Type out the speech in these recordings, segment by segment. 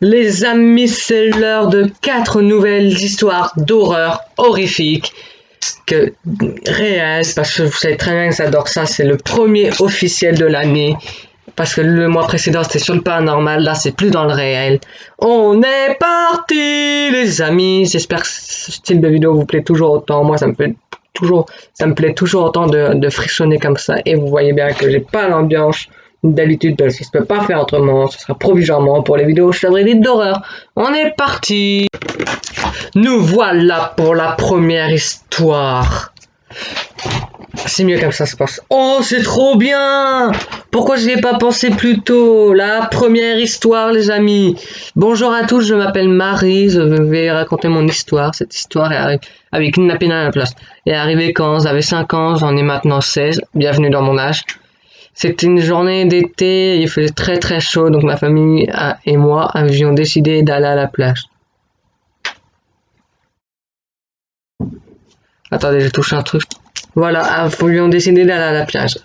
Les amis, c'est l'heure de 4 nouvelles histoires d'horreur horrifiques réelles, parce que vous savez très bien que j'adore ça, c'est le premier officiel de l'année, parce que le mois précédent c'était sur le paranormal, là c'est plus dans le réel. On est parti les amis, j'espère que ce style de vidéo vous plaît toujours autant, moi ça me plaît toujours autant de frissonner comme ça, et vous voyez bien que j'ai pas l'ambiance d'habitude parce que je peux pas faire autrement, ce sera provisoirement pour les vidéos chavridites d'horreur. On est parti. Nous voilà pour la première histoire. C'est mieux comme ça se passe. Oh, c'est trop bien! Pourquoi je n'y ai pas pensé plus tôt? La première histoire, les amis. Bonjour à tous, je m'appelle Marie, je vais raconter mon histoire. Cette histoire avait kidnappé dans la place. Elle est arrivée quand j'avais 5 ans, j'en ai maintenant 16. Bienvenue dans mon âge. C'était une journée d'été, il faisait très très chaud, donc ma famille et moi avions décidé d'aller à la plage. Attendez, j'ai touché un truc. Voilà, avions décidé d'aller à la plage.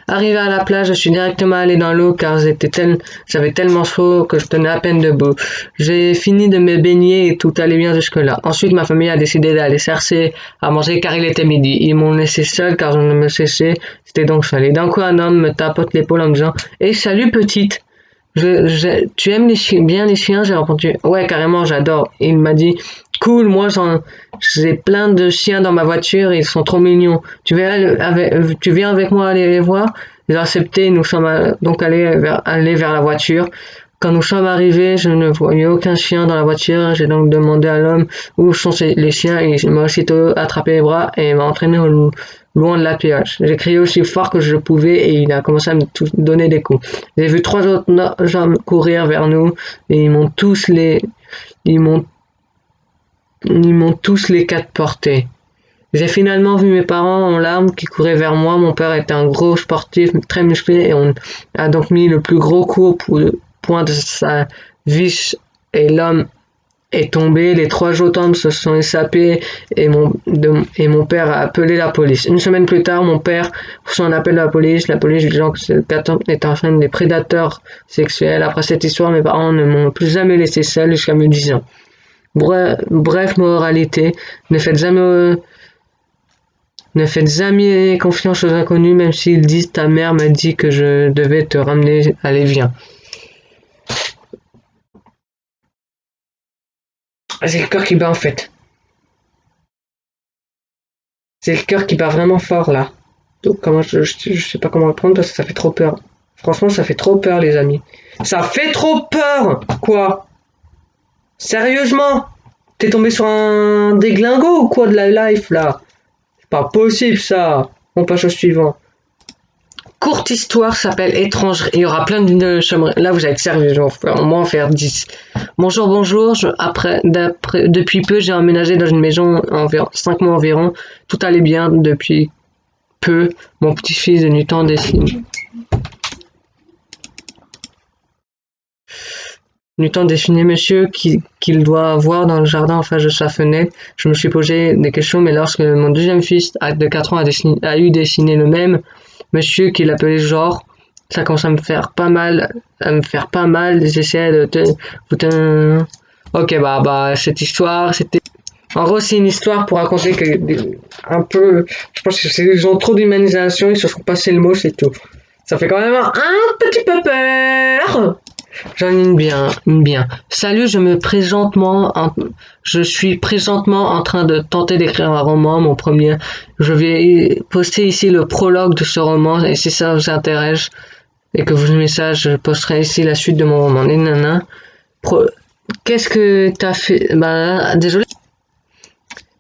Arrivé à la plage, je suis directement allé dans l'eau car j'avais tellement chaud que je tenais à peine debout. J'ai fini de me baigner et tout allait bien jusque-là. Ensuite, ma famille a décidé d'aller chercher à manger car il était midi. Ils m'ont laissé seul car je ne me séchais. C'était donc salé. D'un coup, un homme me tapote l'épaule en me disant « Hey, salut petite !» Tu aimes bien les chiens? J'ai répondu « Ouais, carrément, j'adore. » Il m'a dit « Cool, moi j'ai plein de chiens dans ma voiture et ils sont trop mignons. Tu viens avec moi aller les voir? » J'ai accepté, nous sommes donc allés vers la voiture. Quand nous sommes arrivés, je ne voyais aucun chien dans la voiture. J'ai donc demandé à l'homme où sont les chiens et il m'a aussitôt attrapé les bras et m'a entraîné loin de la plage. J'ai crié aussi fort que je pouvais et il a commencé à me donner des coups. J'ai vu 3 autres hommes courir vers nous et ils m'ont tous les 4 portés. J'ai finalement vu mes parents en larmes qui couraient vers moi. Mon père était un gros sportif très musclé et on a donc mis le plus gros coup au point de sa vis et l'homme est tombé. Les 3 autres hommes se sont échappés et mon père a appelé la police. Une semaine plus tard, mon père reçoit un appel de la police disant que ce gâteau est en train des prédateurs sexuels. Après cette histoire, mes parents ne m'ont plus jamais laissé seul jusqu'à mes 10 ans. Bref, moralité, ne faites jamais confiance aux inconnus, même s'ils disent ta mère m'a dit que je devais te ramener. Allez, viens. C'est le cœur qui bat en fait. C'est le cœur qui bat vraiment fort là. Donc je sais pas comment le prendre parce que ça fait trop peur. Franchement, ça fait trop peur les amis. Ça fait trop peur. Quoi? Sérieusement? T'es tombé sur un déglingo ou quoi de la life là? C'est pas possible ça. On passe au suivant. Courte histoire s'appelle Étrange. Il y aura plein de chambres. Là, vous allez être sérieux. Je vais au moins en faire 10. Bonjour. Depuis peu, j'ai emménagé dans une maison environ 5 mois environ. Tout allait bien depuis peu. Mon petit-fils de Newton dessine. Newton dessinait monsieur qu'il doit voir dans le jardin en face de sa fenêtre. Je me suis posé des questions, mais lorsque mon deuxième fils de 4 ans a eu dessiné le même monsieur qu'il appelait genre, ça commence à me faire pas mal, j'essayais ok, cette histoire, c'était, en gros, c'est une histoire pour raconter un peu, je pense qu'ils ont trop d'humanisation, ils se sont passés le mot, c'est tout. Ça fait quand même un petit peu peur. J'en ai une bien. Salut, je suis présentement en train de tenter d'écrire un roman, mon premier. Je vais poster ici le prologue de ce roman et si ça vous intéresse et que vous aimez ça, je posterai ici la suite de mon roman. Qu'est-ce que t'as fait? Désolé.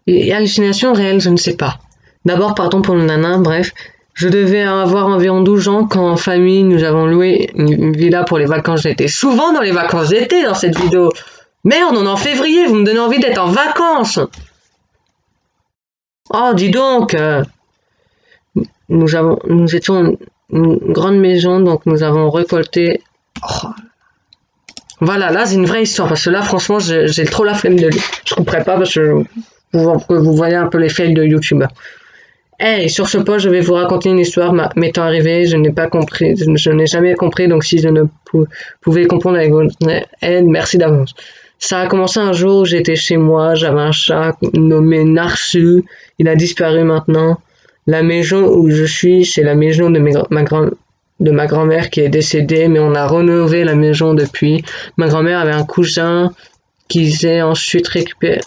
Hallucination réelle, je ne sais pas. D'abord, pardon pour le nana, bref. Je devais avoir environ 12 ans quand en famille nous avons loué une villa pour les vacances d'été. Souvent dans les vacances d'été dans cette vidéo. Merde, on est en février, vous me donnez envie d'être en vacances. Oh, dis donc. Nous étions une grande maison, donc nous avons récolté. Oh. Voilà, là c'est une vraie histoire parce que là franchement j'ai trop la flemme de lire. Je couperai pas parce que vous voyez un peu les fails de YouTubeur. Hey, sur ce point, je vais vous raconter une histoire m'étant arrivée. Je n'ai pas compris, je n'ai jamais compris, donc si je ne pouvais comprendre avec votre aide, merci d'avance. Ça a commencé un jour, j'étais chez moi, j'avais un chat nommé Narsu. Il a disparu maintenant. La maison où je suis, c'est la maison de ma grand-mère qui est décédée, mais on a rénové la maison depuis. Ma grand-mère avait un cousin que j'ai ensuite récupéré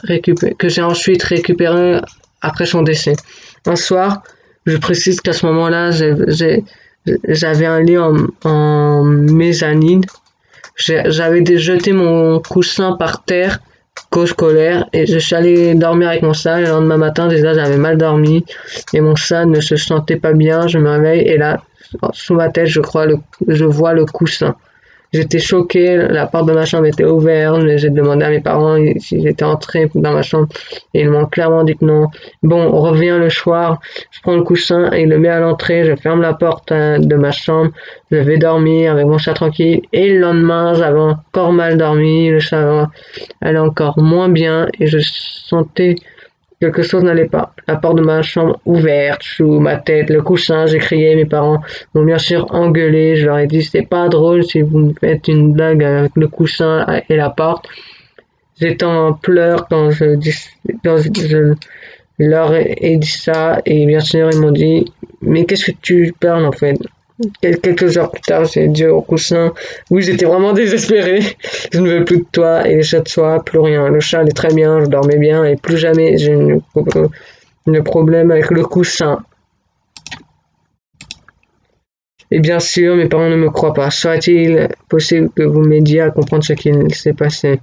après son décès. Un soir, je précise qu'à ce moment-là, j'avais un lit en mezzanine. J'avais jeté mon coussin par terre, cause colère, et je suis allé dormir avec mon chat. Le lendemain matin, déjà, j'avais mal dormi, et mon chat ne se sentait pas bien. Je me réveille, et là, sous ma tête, je vois le coussin. J'étais choqué, la porte de ma chambre était ouverte, j'ai demandé à mes parents s'ils étaient entrés dans ma chambre et ils m'ont clairement dit que non. Bon, on revient le soir, je prends le coussin et le mets à l'entrée, je ferme la porte de ma chambre, je vais dormir avec mon chat tranquille et le lendemain j'avais encore mal dormi, le chat allait encore moins bien et je sentais quelque chose n'allait pas. La porte de ma chambre ouverte, sous ma tête, le coussin, j'ai crié, mes parents m'ont bien sûr engueulé, je leur ai dit c'est pas drôle si vous me faites une blague avec le coussin et la porte. J'étais en pleurs quand je leur ai dit ça et bien sûr ils m'ont dit mais qu'est-ce que tu parles en fait? Quelques heures plus tard, j'ai dit au coussin, oui, j'étais vraiment désespéré. Je ne veux plus de toi et de toi, plus rien. Le chat allait très bien, je dormais bien et plus jamais j'ai une problème avec le coussin. Et bien sûr, mes parents ne me croient pas. Serait-il possible que vous m'aidiez à comprendre ce qu'il s'est passé?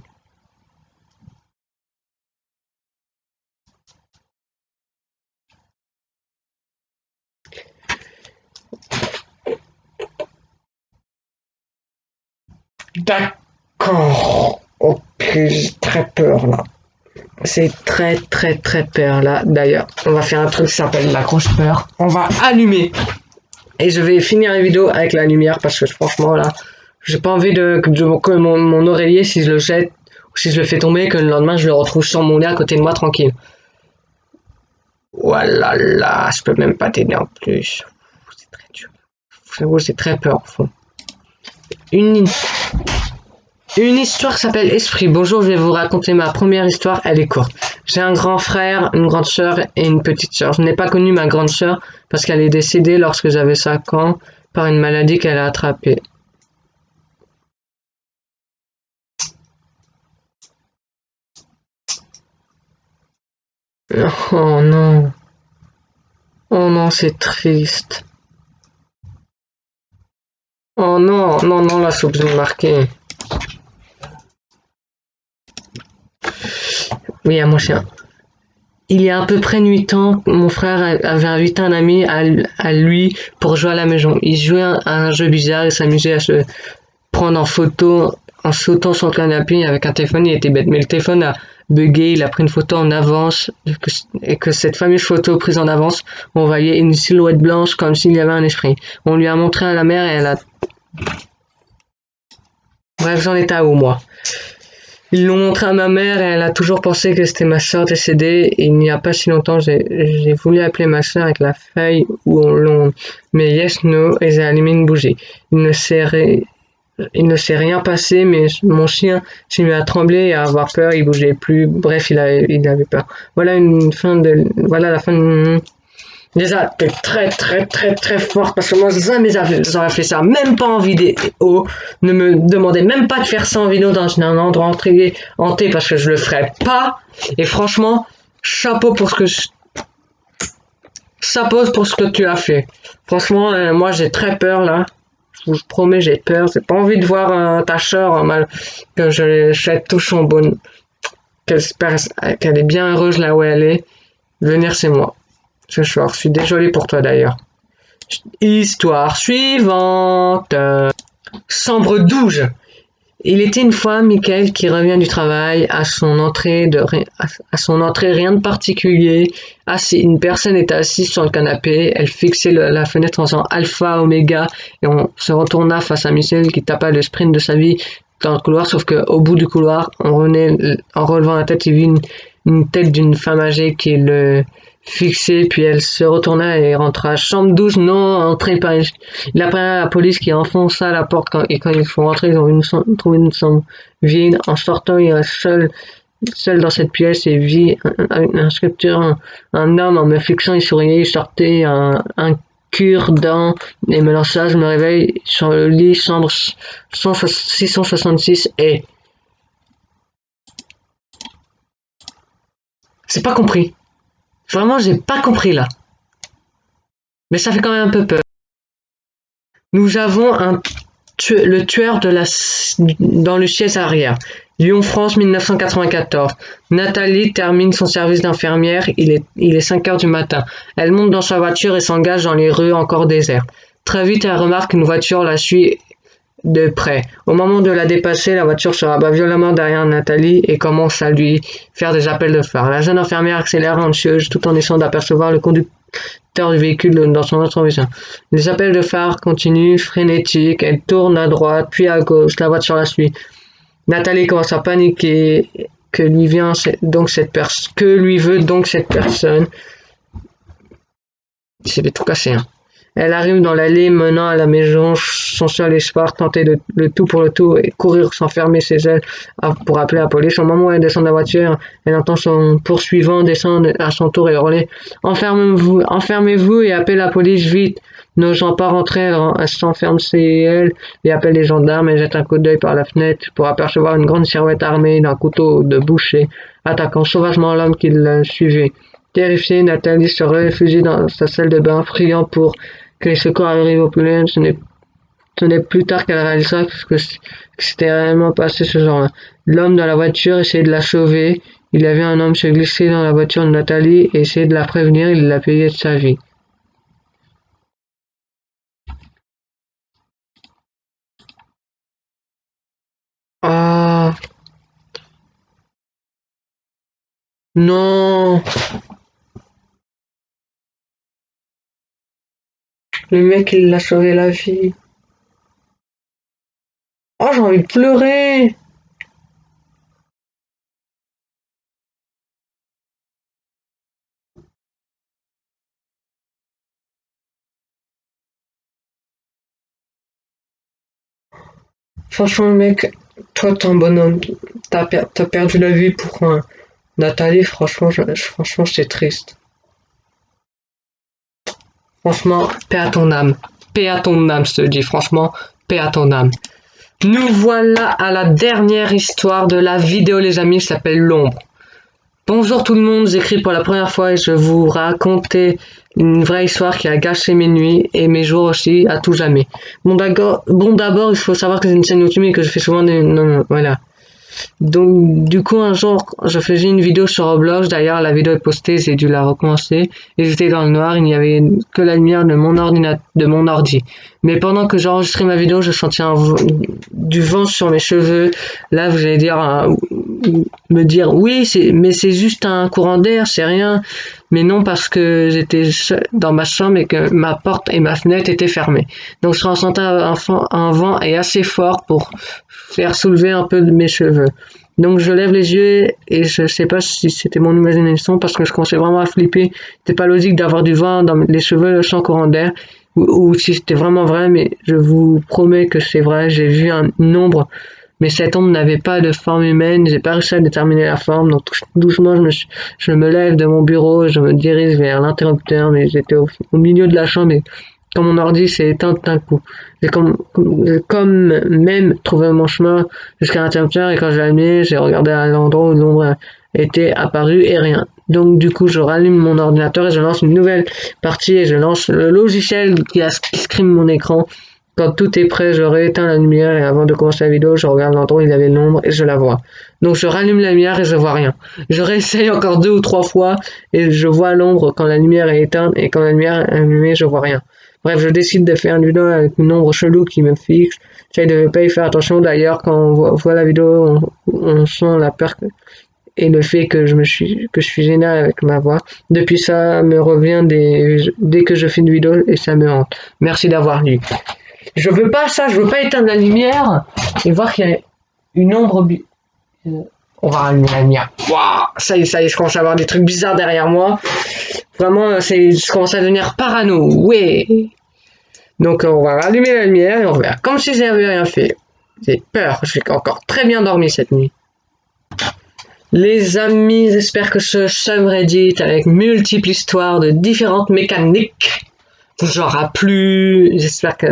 D'accord. Ok, j'ai très peur là. C'est très peur là. D'ailleurs, on va faire un truc qui s'appelle la grosse peur. On va allumer. Et je vais finir la vidéo avec la lumière parce que franchement là, j'ai pas envie que mon oreiller, si je le jette ou si je le fais tomber, que le lendemain je le retrouve sur mon lit à côté de moi tranquille. Voilà là, je peux même pas t'aider en plus. C'est très dur. J'avoue, c'est très peur au fond. Une, une histoire s'appelle Esprit. Bonjour, je vais vous raconter ma première histoire, elle est courte. J'ai un grand frère, une grande sœur et une petite sœur. Je n'ai pas connu ma grande sœur parce qu'elle est décédée lorsque j'avais 5 ans par une maladie qu'elle a attrapée. Oh non, oh non, c'est triste. Oh non, non, non, là, j'ai besoin de marquer. Oui, à mon chien. Il y a à peu près 8 ans, mon frère avait invité un ami à lui pour jouer à la maison. Il jouait à un jeu bizarre et s'amusait à se prendre en photo en sautant sur le canapé avec un téléphone. Il était bête, mais le téléphone a bugué. Il a pris une photo en avance et que cette fameuse photo prise en avance, on voyait une silhouette blanche comme s'il y avait un esprit. On lui a montré à la mère et elle a... Bref, j'en étais à où moi? Ils l'ont montré à ma mère et elle a toujours pensé que c'était ma soeur décédée. Et il n'y a pas si longtemps, j'ai voulu appeler ma soeur avec la feuille où on l'on met yes, no et j'ai allumé une bougie. Il ne s'est rien passé, mais mon chien s'est mis à trembler et à avoir peur, il bougeait plus. Bref, il avait peur. Voilà la fin de... Déjà, t'es très fort parce que moi jamais j'aurais fait ça, même pas en vidéo. Ne me demandez même pas de faire ça en vidéo dans un endroit hanté parce que je le ferais pas. Et franchement, chapeau pour ce que tu as fait. Franchement, moi j'ai très peur là. Je vous promets, j'ai peur. J'ai pas envie de voir ta soeur que je touche son bonne, qu'elle est bien heureuse là où elle est. Venir, c'est moi ce soir. Je suis désolé pour toi d'ailleurs. Histoire suivante. Chambre 12. Il était une fois Michael qui revient du travail, à son entrée, rien de particulier. Une personne était assise sur le canapé, elle fixait la fenêtre en faisant alpha, oméga, et on se retourna face à Michael qui tapa le sprint de sa vie dans le couloir, sauf qu'au bout du couloir, en relevant la tête, il vit une tête d'une femme âgée fixé, puis elle se retourna et rentra. Chambre 12, non, entrée par... Il appela la police qui enfonça la porte et quand ils font rentrer, ils ont trouvé une chambre vide. En sortant, il reste seul dans cette pièce et vit avec une sculpture, un homme en me fixant, il souriait, il sortait un cure-dent et me lança, je me réveille sur le lit, chambre 666 et... J'ai pas compris. Vraiment, j'ai pas compris là. Mais ça fait quand même un peu peur. Nous avons le tueur dans le siège arrière. Lyon, France, 1994. Nathalie termine son service d'infirmière. Il est 5 heures du matin. Elle monte dans sa voiture et s'engage dans les rues encore désertes. Très vite, elle remarque qu'une voiture la suit de près. Au moment de la dépasser, la voiture se rabat violemment derrière Nathalie et commence à lui faire des appels de phare. La jeune infirmière accélère anxieuse tout en essayant d'apercevoir le conducteur du véhicule dans son rétroviseur. Les appels de phare continuent, frénétiques. Elle tourne à droite, puis à gauche. La voiture la suit. Nathalie commence à paniquer. Que lui veut donc cette personne? C'est tout cassé, hein. Elle arrive dans l'allée menant à la maison, son seul espoir, tenter le tout pour le tout et courir sans fermer ses ailes pour appeler la police. Au moment où elle descend de la voiture, elle entend son poursuivant descendre à son tour et hurler « Enfermez-vous et appelez la police vite !» N'osant pas rentrer, elle s'enferme chez elle et appelle les gendarmes. Elle jette un coup d'œil par la fenêtre pour apercevoir une grande silhouette armée d'un couteau de boucher, attaquant sauvagement l'homme qui la suivait. Terrifiée, Nathalie se réfugie dans sa salle de bain, priant pour que les secours arrivent au plus loin. Ce n'est plus tard qu'elle réalisera que s'était réellement passé ce jour-là. L'homme dans la voiture essayait de la sauver. Il avait un homme se glisser dans la voiture de Nathalie et essayait de la prévenir. Il l'a payé de sa vie. Ah non, le mec il l'a sauvé la vie. Oh, j'ai envie de pleurer. Franchement, mec, toi, t'es un bonhomme. T'as perdu la vie pour Nathalie. Franchement, c'est triste. Franchement, paix à ton âme. Paix à ton âme, je te dis. Franchement, paix à ton âme. Nous voilà à la dernière histoire de la vidéo, les amis. Ça s'appelle L'ombre. Bonjour tout le monde, j'écris pour la première fois et je vous raconter une vraie histoire qui a gâché mes nuits et mes jours aussi à tout jamais. Bon d'abord, il faut savoir que c'est une chaîne YouTube et que je fais souvent des... Non, voilà. Donc du coup un jour je faisais une vidéo sur Roblox, d'ailleurs la vidéo est postée, j'ai dû la recommencer et j'étais dans le noir, il n'y avait que la lumière de mon ordi. Mais pendant que j'enregistrais ma vidéo, je sentais du vent sur mes cheveux. Là vous allez me dire oui mais c'est juste un courant d'air, c'est rien. Mais non, parce que j'étais dans ma chambre et que ma porte et ma fenêtre étaient fermées. Donc je ressentais un vent assez fort pour faire soulever un peu de mes cheveux. Donc je lève les yeux et je sais pas si c'était mon imagination parce que je commençais vraiment à flipper. C'était pas logique d'avoir du vent dans les cheveux sans courant d'air ou si c'était vraiment vrai, mais je vous promets que c'est vrai. J'ai vu une ombre, mais cette ombre n'avait pas de forme humaine. J'ai pas réussi à déterminer la forme. Donc doucement je me lève de mon bureau, je me dirige vers l'interrupteur, mais j'étais au milieu de la chambre et quand mon ordi s'est éteint d'un coup. J'ai comme même trouvé mon chemin jusqu'à l'interrupteur et quand j'ai allumé, j'ai regardé à l'endroit où l'ombre était apparue et rien. Donc du coup, je rallume mon ordinateur et je lance une nouvelle partie et je lance le logiciel qui scream mon écran. Quand tout est prêt, je rééteins la lumière et avant de commencer la vidéo, je regarde l'endroit où il y avait l'ombre et je la vois. Donc je rallume la lumière et je vois rien. Je réessaye encore 2 ou 3 fois et je vois l'ombre quand la lumière est éteinte et quand la lumière est allumée, je vois rien. Bref, je décide de faire une vidéo avec une ombre chelou qui me fixe. J'essaie de ne pas y faire attention. D'ailleurs, quand on voit la vidéo, on sent la peur et le fait que je suis gêné avec ma voix. Depuis ça me revient dès que je fais une vidéo et ça me hante. Merci d'avoir lu. Je veux pas ça, je veux pas éteindre la lumière et voir qu'il y a une ombre. On va rallumer la lumière. Waouh, ça y est, je commence à avoir des trucs bizarres derrière moi. Vraiment, je commence à devenir parano. Ouais. Donc, on va rallumer la lumière et on verra. Comme si j'avais rien fait. J'ai peur. J'ai encore très bien dormi cette nuit. Les amis, j'espère que ce subreddit avec multiples histoires de différentes mécaniques vous aura plu. J'espère que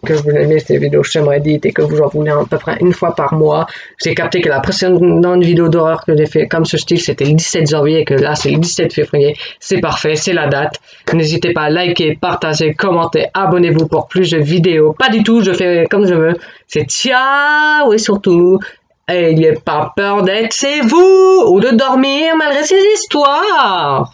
vous aimez ces vidéos subreddit et que vous en voulez à peu près une fois par mois. J'ai capté que la précédente vidéo d'horreur que j'ai fait comme ce style, c'était le 17 janvier et que là, c'est le 17 février. C'est parfait, c'est la date. N'hésitez pas à liker, partager, commenter, abonnez-vous pour plus de vidéos. Pas du tout, je fais comme je veux. C'est ciao et surtout, ayez pas peur d'être chez vous ou de dormir malgré ces histoires.